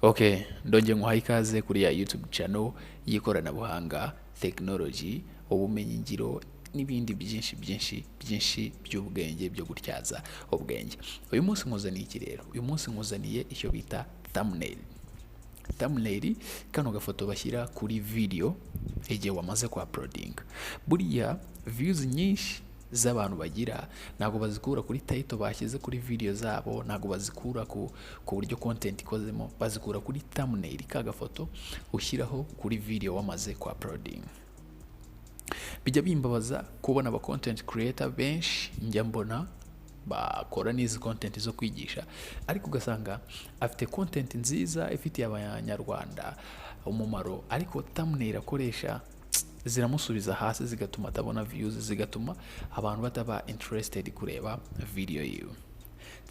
Okay, ndonge nguhaye ikaze kuri ya YouTube channel y'ikoranabuhanga, technology, ubumenyi ngiro n'ibindi byinshi by'ubwenge byo gutyaza ubwenge. Uyu munsi nkuzaniye iki rero? Uyu munsi nkuzaniye icyo bita thumbnail. Thumbnail kano gafoto bashyira kuri video igihe wamaze ku uploading. Buriya views nyinshi z'abantu bagira ntago bazikura kuri title bashyize kuri video zabo, ntago bazikura ku buryo content ikozemo, bazikura kuri thumbnail ka gafoto ushyiraho kuri video wamaze ku uploading. Bijya bimbabaza kubona aba content creator benshi njya mbona bakora n'izi content zo kwigisha, ariko ugasanga afite content nziza ifitiye abanyarwanda umumaro, ariko thumbnail akoresha ziramusubiza hasi, zigatuma atabona views, zigatuma abantu bataba interested kureba video yiwe.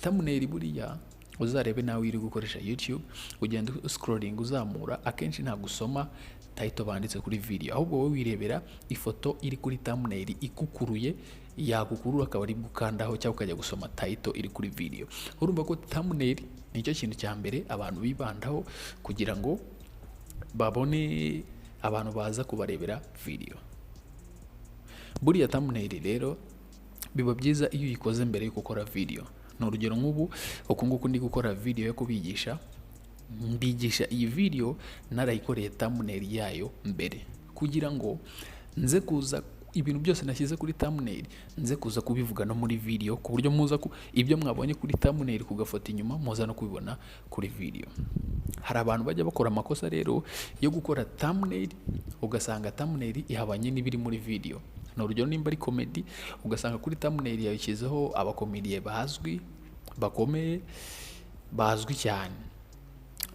Thumbnail buriya uzarebe nawe iri gukoresha YouTube, ugenda scrolling uzamura, akenshi nta gusoma title banditse kuri video, ahubwo wowe wirebera ifoto iri kuri thumbnail ikukuruye, yagukurura akaba ari gukandaho cyangwa ukajya gusoma title iri kuri video. Urumva ko thumbnail nicyo kintu cya mbere abantu bibandaho kugira ngo babone abantu baza kubarebera video. Buriya thumbnail rero biba byiza iyo uyikoze mbere yo gukora video. Ni urugero nk'ubu uku nguku ndi gukora video yo kubigisha, mbigisha iyi video narayikoreye thumbnail yayo mbere, kugira ngo nze kuza ibintu byose nashyize kuri thumbnail nze kuza kubivuga no muri video, ku buryo muza ibyo mwabonye kuri thumbnail ku gafoto inyuma muza no kubibona kuri video. Hari abantu bajya bakora amakosa rero yo gukora thumbnail, ugasanga thumbnail ihabanye n'ibiri muri video. Ni urugero nimba ari comedy, ugasanga kuri thumbnail yashyizeho abakomediye bazwi, bakomeye, bazwi cyane,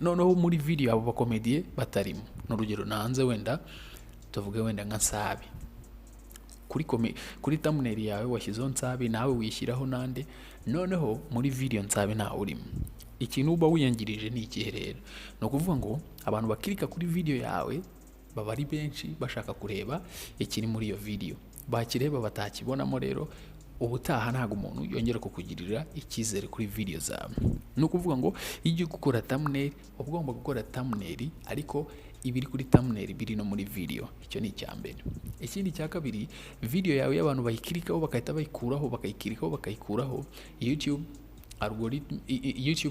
noneho muri video abo bakomediye batarimo. Ni urugero nanze wenda tuvuge wenda nka Nsabi, kuri thumbnail yawe washyizeho Nsabi, nawe wishyiraho nande, noneho muri video Nsabi ntawe urimo. Ikintu uba wiyangirije ni ikihe rero? Ni ukuvuga ngo abantu bakirika kuri video yawe baba ari benshi bashaka kureba ikiri muri iyo video, bakireba batakibonamo, rero ubutaha ntago umuntu yongera kukugirira icyizere kuri video zawe. Ni ukuvuga ngo iyo ugiye gukora thumbnail ugomba gukora thumbnail ariko ibiri kuri thumbnail biri no muri video. Icyo ni icya mbere. Ikindi cya kabiri, video yawe y'abantu bayikirikaho bakahita bayikuraho, bakayikuraho, YouTube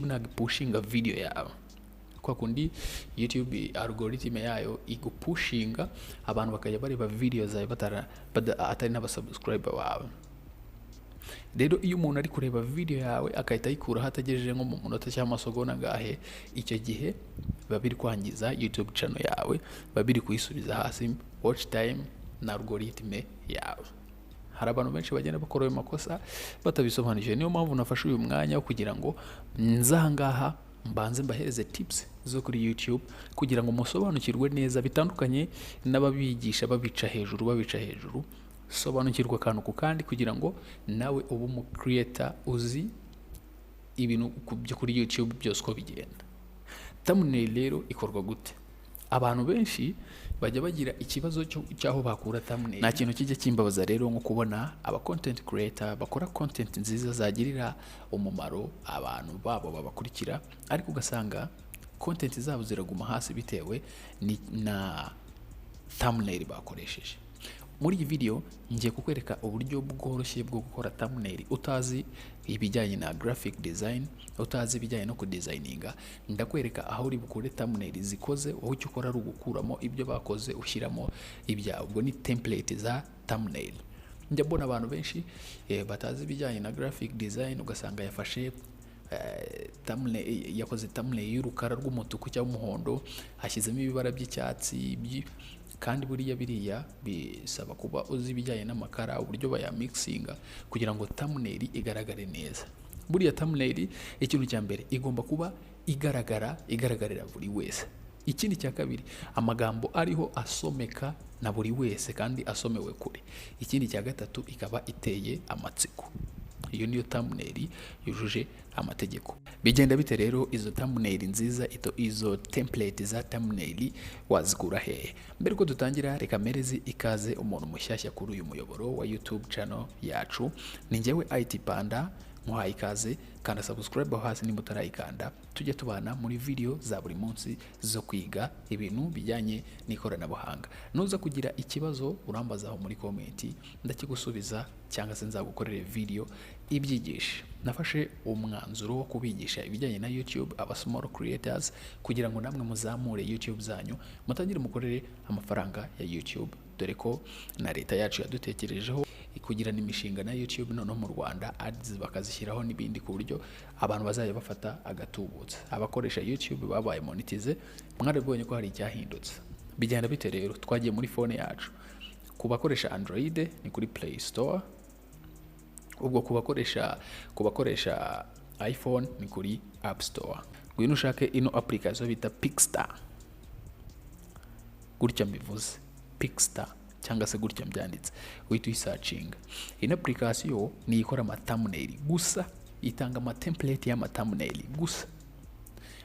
ntabwo pushinga video yawe. Kwa kundi YouTube algorithm yayo igupushinga abantu bakajya bareba video zawe atari n'abasubscriber bawe. Rero iyo umuntu ari kureba video yawe akahita ayikuraho atagejeje nko mu munota cyangwa amasegonda ngahe, icyo gihe biba biri kwangiza YouTube channel yawe, biba biri kuyisubiza hasi watch time na algorithm yawe. Hari abantu benshi bagenda bakora ayo makosa batabisobanije. Niyo mpamvu nafashe uyu mwanya wo kugira ngo nzahangaha mbanze mbahereze tips zo kuri YouTube kugira ngo musobanukirwe neza, bitandukanye n'ababigisha babica hejuru. Sobanukirwa akantu ku kandi kugira ngo nawe ube umu creator uzi ibintu byo kuri YouTube byose uko bigenda. Thumbnail rero ikorwa gute? Abantu benshi bajya bagira ikibazo cyaho bakura thumbnail. Nta kintu kijya kimbabaza rero nko kubona aba content creator bakora content nziza zagirira umumaro abantu babo babakurikira, ariko ugasanga content zabo ziraguma hasi bitewe na thumbnail bakoresheje. Muri iyi video ngiye kukwereka uburyo bworoshye bwo gukora thumbnail utazi ibijyanye na graphic design, utazi ibijyanye no kudesigninga. Ndakwereka aho uri bukure thumbnail zikoze, wowe icyo ukora ari ugukuramo ibyo bakoze ushyiramo ibyawe. Ubwo ni template za thumbnail. Njya mbona abantu benshi batazi ibijyanye na graphic design, ugasanga yafashe thumbnail, yakoze thumbnail y'urukara rw'umutuku cyangwa umuhondo, hashyizemo ibibara by'icyatsi, kandi buriya biriya bisaba kuba uzi ibijyanye n'amakara, uburyo baya mixinga kugira ngo thumbnail igaragare neza. Buriya thumbnail ikintu cya mbere igomba kuba igaragarira buri wese. Ikindi cya kabiri, amagambo ariho asomeka na buri wese kandi asomewe kure. Ikindi cya gatatu, ikaba iteye amatsiko. Iyo niyo thumbnail yujuje amategeko. Bigenda bite rero izo thumbnail nziza, izo template za thumbnail wazikura hehe? Mbere ko dutangira, reka merezi ikaze umuntu mushyashya kuri uyu muyoboro wa YouTube channel yacu. Ni njyewe IT Panda, muhaye ikaze, kanda subscribe aho hasi nimba utarayikanda, tujye tubana muri video za buri munsi zo kwiga ibintu bijyanye n'ikoranabuhanga. Nuza kugira ikibazo urambaza aho muri comment, ndakigusubiza cyangwa se nzagukorere video ibyigisha. Nafashe umwanzuro wo kubigisha ibijyanye na YouTube aba small creators kugira ngo namwe muzamure YouTube zanyu, mutangire mukorere amafaranga ya YouTube, dore ko na leta yacu yadutekerejeho kugira n'imishinga na YouTube noneho mu Rwanda ads bakazishyiraho n'ibindi ku buryo abantu bazajya bafata agatubutse. Abakoresha YouTube babaye monetize, mwarabonye ko hari icyahindutse. Bijyana bite rero? Twagiye muri phone yacu. Kubakoresha Android ni kuri Play Store, ubwo kubakoresha iPhone ni kuri App Store. Ngwino ushake ino application bita Pixstar, gutya mbivuze Pixstar cyangwa se gutya mbyanditse, uhita uyisearching. Ino application ni ikora ama thumbnail gusa, itanga ama template y'ama thumbnail gusa.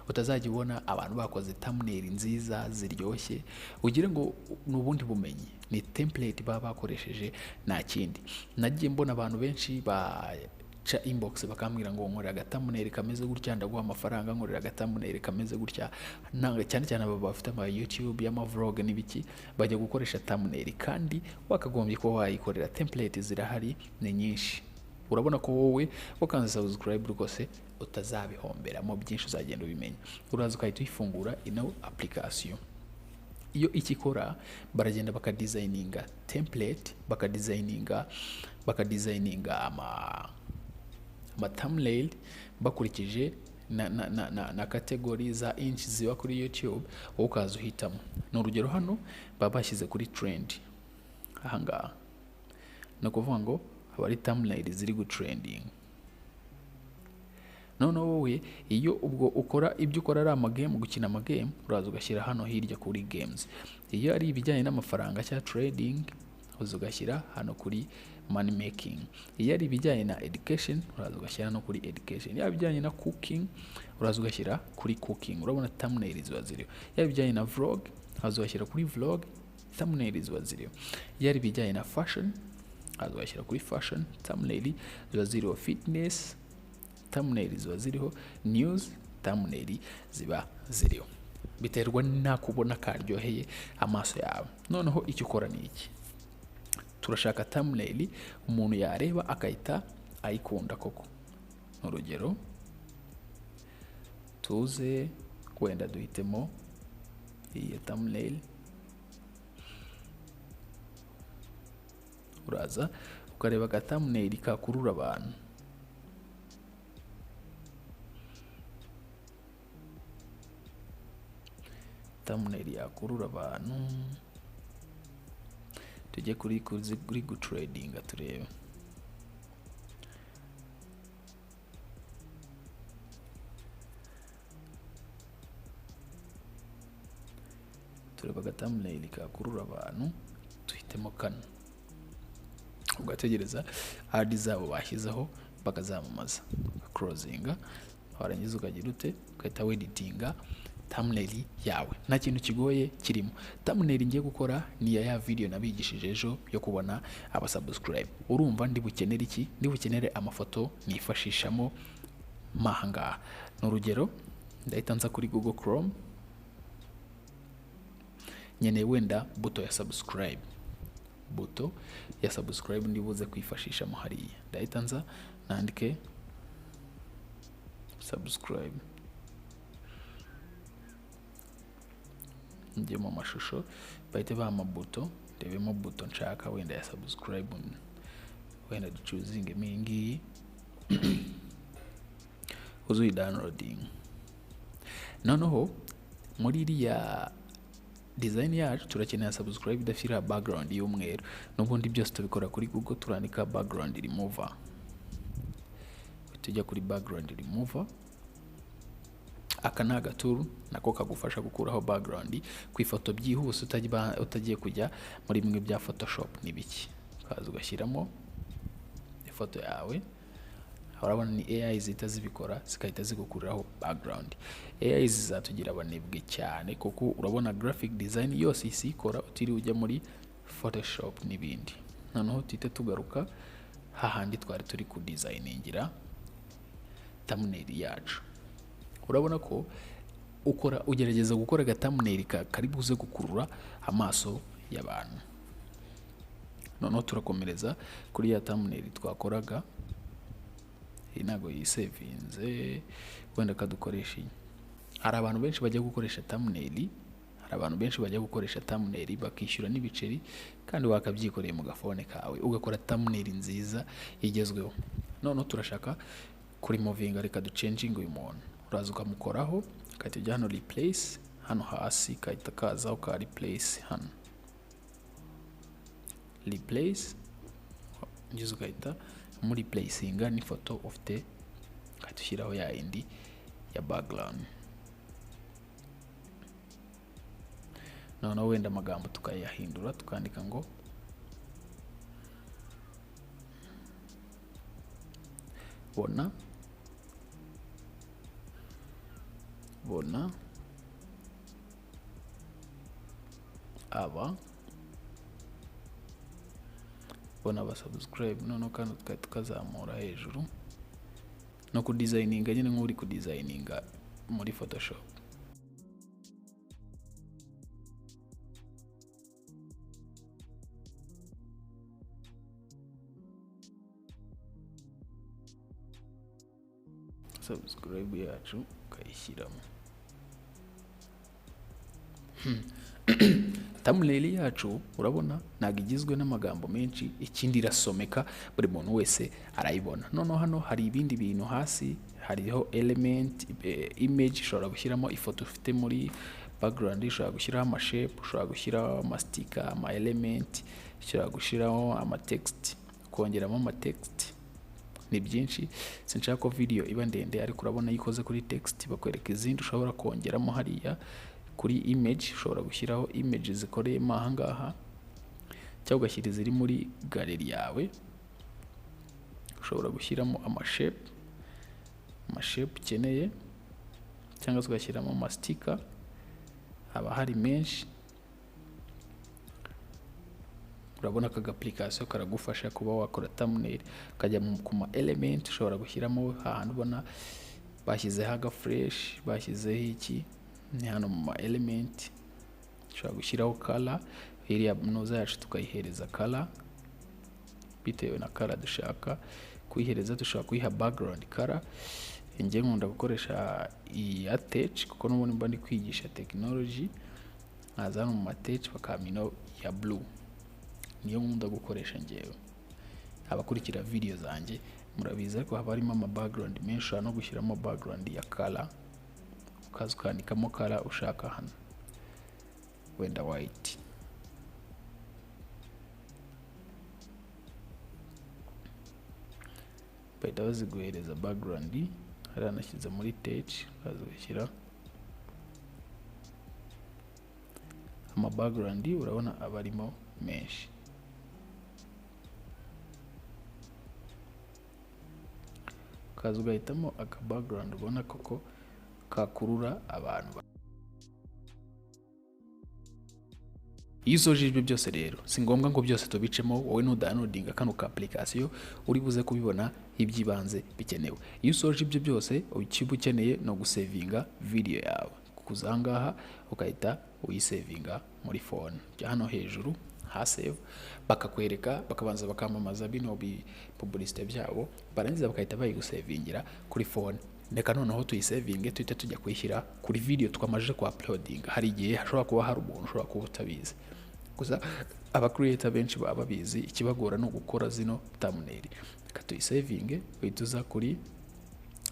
Utazajya ubona abantu bakoze thumbnail nziza ziryoshye ugire ngo nubundi bumenyi, ni template baba bakoresheje nta kindi. Nagiye mbona abantu benshi baca inbox bakambwira ngo nkorera agatambunail kameze gutya ndaguha amafaranga, nkorera agatambunail kameze gutya. Nanga cyane aba bafite ama YouTube y'ama vlog n'ibiki bajya gukoresha thumbnail, kandi wakagombye ko wayikorera. Template zirahari ni nyinshi. Urabona ko wowe ukanze subscribe rwose utazabihombera mu byinshi, uzagenda ubimenya. Uraza ukahita uyifungura ino application. Iyo ikikora baragenda bakadesigninga template, bakadesigninga ama thumbnail bakurikije na category za inch ziba kuri YouTube, wowe ukaza uhitamo. Ni urugero hano baba bashyize kuri trend ahangaha, no kuvuga ngo haba ari thumbnail ziri gutrending. None wowe iyo ubwo ukora ibyo ukora ari amagame, gukina amagame, uraza ugashyira hano hirya kuri games. Iyo ari ibijyanye n'amafaranga cya trading, uza ugashyira hano kuri money making. Iyo ari ibijyanye na education, uraza ugashyira hano kuri education. Iyo ibijyanye na cooking, uraza ugashyira kuri cooking. Urabona thumbnail ziba ziriho. Iyo ibijyanye na vlog, uraza ugashyira kuri vlog, thumbnail ziba ziriho. Iyo ari ibijyanye na fashion, uraza ugashyira kuri fashion, thumbnail ziba ziriho. Fitness, thumbnail ziba ziriho. News, thumbnail ziba ziriho. Biterwa nakubona karyoheye amaso yawe. Noneho icyo ukora ni iki? Turashaka thumbnail umuntu yareba akahita ayikunda koko. Urugero tuze kwenda duhitemo iyi thumbnail. Uraza ukareba ka thumbnail kakurura abantu. Thumbnail yakurura abantu. Tujye kuri gutrading turebe. Tureba ka thumbnail kakurura abantu, tuhitemo kano. Ugategereza ad zabo bashyizeho bakazamamaza, closing, warangiza ukagira ute, ukahita editinga thumbnail yawe. Nta kintu kigoye kirimo. Thumbnail ngiye gukora ni ya video nabigishije ejo yo kubona aba subscribe. Urumva ndi bukenere iki? Ndi bukenere amafoto nifashishamo mahanga. N'urugero ndahita nza kuri Google Chrome, nyene wenda buto ya subscribe. Buto ya subscribe ndibuze kwifashisha mo hariya. Ndahita nza nandike subscribe. Njye mu mashusho bahite bama buto, ndebemo buto nshaka wenda ya subscribe, wenda choosing mingi uzuyi downloading. Noneho muri iriya design yacu turakeneye subscribe idafira background y'umweru. N'ubundi byose tubikora kuri Google, turandika background remover. Tujya kuri background remover. Aka ni agaturu nako kagufasha gukuraho background ku ifoto byihuse utagiye kujya muri bimwe bya Photoshop n'ibiki. Kaza ugashyiramo ifoto yawe. Urabona ni AI zita zibikora zikahita zigukuriraho background. AI zizatugira abanebwe cyane kuko urabona graphic design yose isi ikora utiri ujya muri Photoshop n'ibindi. Noneho tite tugaruka hahandi twari turi ku designingira thumbnail yacu. Urabona ko ugerageza gukora aga thumbnail kari buze gukurura amaso y'abantu. Noneho turakomereza kuri ya thumbnail twakoraga, inago yisevinze wenda kadukoresha. Hari abantu benshi bajya gukoresha thumbnail, bakishyura n'ibiceri kandi wakabyikoreye mu gafone kawe ugakora thumbnail nziza igezweho. Noneho turashaka kuri movinga, reka duchanging uyu muntu. Uraza ukamukoraho, ukajya hano replace, hano hasi kahita kaza uka replace hano. Replace ngize ugahita muri replacinga ni photo ufite, katushyiraho ya indi ya background. Noneho wenda amagambo tukayahindura tukandika ngo bona aba subscribe. Noneho kandi tukazamura hejuru no kudesigninga nyine nk'uri kudesigninga muri Photoshop. Subscribe yacu kayishyiramo. Thumbnail yacu urabona ntabwo igizwe n'amagambo menshi, ikindi irasomeka, buri muntu wese arayibona. Noneho hano hari ibindi bintu hasi, hariho element, image, ushobora gushyiramo ifoto ufite muri background, ushobora gushyiraho amashape, ushobora gushyiraho amastika, ama element, ushobora gushyiraho amatext, kongeramo amatext. Ni byinshi, sinshaka ko video iba ndende, ariko urabona yikoze kuri text, bakwereka izindi ushobora kongeramo hariya. Kuri image ushobora gushyiraho image zikoreyemo aha ngaha, cyangwa ugashyira ziri muri gallery yawe. Ushobora gushyiramo amashape ukeneye, cyangwa se ugashyiramo amastika, haba hari menshi. Urabona ko application karagufasha kuba wakora thumbnail, ukajya ku ma element, ushobora gushyiramo ahantu ubona bashyizeho aga fresh, bashyizeho iki ni hano mu ma element. Ushobora gushyiraho color, iriya noza yacu tukayihereza color bitewe na color dushaka kuyihereza. Dushobora kuyiha background color. Njye nkunda gukoresha iyi attach kuko n'ubundi mba ndi kwigisha technology, nkaza hano mu attach bakamino ya blue, niyo nkunda gukoresha njyewe. Abakurikira video zanjye murabizi, ariko haba harimo ama background menshi. Ushobora no gushyiramo background ya color, ukaza ukandikamo color ushaka hano, wenda white. Bahita baziguhereza background, hariya nashyize muri touch, ukaza ugashyira ama background. Urabona aba arimo menshi. Ukaza ugahitamo aka background ubona koko kakurura abantu. Iyo usoje ibyo byose rero, si ngombwa ngo byose tubicemo, wowe nudownloadinga kano ka application uri buze kubibona ibyibanze bikenewe. Iyo usoje ibyo byose, ukiba ukeneye no gusavinga video yawe, kuza ngaha ukahita uyisavinga muri phone. Jya hano hejuru hasave, bakakwereka, bakabanza bakamamaza bino publicity byabo, barangiza bakahita bayigusavingira kuri phone. Reka noneho tuyisavinge, tuhite tujya kuyishyira kuri video twamaje ku uploadinga. Hari igihe hashobora kuba hari umuntu ushobora kuba utabizi, gusa aba creator benshi baba babizi, ikibagora no gukora zino thumbnail. Reka tuyisavinge, uhituza kuri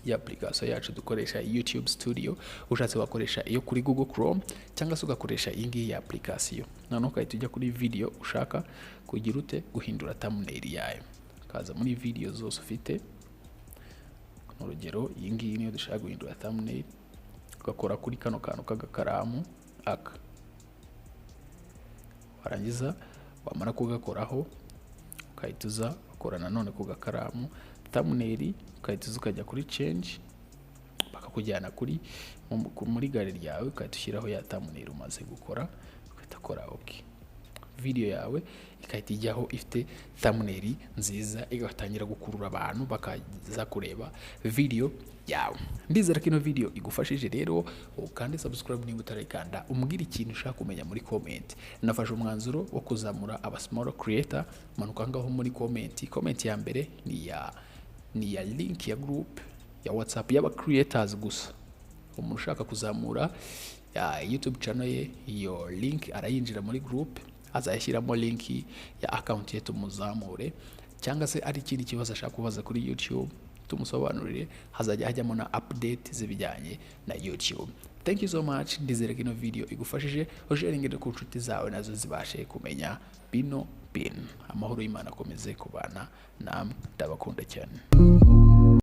ya application yacu dukoresha YouTube Studio. Ushatse wakoresha iyo kuri Google Chrome, cyangwa se ugakoresha iyi ngiyi ya application. Noneho ukahita ujya kuri video ushaka kugira ute guhindura thumbnail yayo. Kaza muri video zose ufite, urugero iyi ngiyi niyo dushaka guhindura thumbnail, ugakora kuri kano kantu k'agakaramu aka. Warangiza wamara kugakoraho, ukahituza ukora nanone ku gakaramu thumbnail, ukahituza ukajya kuri change, bakakujyana muri gallery yawe, ukahitushyiraho ya thumbnail umaze gukora, ukahita ukora OK. video yawe ikahita ijyaho ifite thumbnail nziza, igatangira gukurura abantu bakaza kureba video yawe. Ndizera ko ino video igufashije rero, ukande subscribe niba utarayikanda, umbwira ikintu ushaka kumenya muri comment. Nafashe umwanzuro wo kuzamura aba small creator, manuka ngaho muri comment ya mbere ni ya link ya group ya WhatsApp y'aba creators gusa. Umuntu ushaka kuzamura ya YouTube channel ye, iyo link arayinjira muri group, azayashyiramo link ya account ye tumuzamure, cyangwa se ari ikindi kibazo ashaka kubaza kuri YouTube tumusobanurire, hazajya hajyamo na update zibijyanye na YouTube. Thank you so much. Ndizera ko ino video igufashije, usharingire ku nshuti zawe nazo zibashe kumenya bino bin. Amahoro y'Imana akomeze kubana namwe, ndabakunda cyane.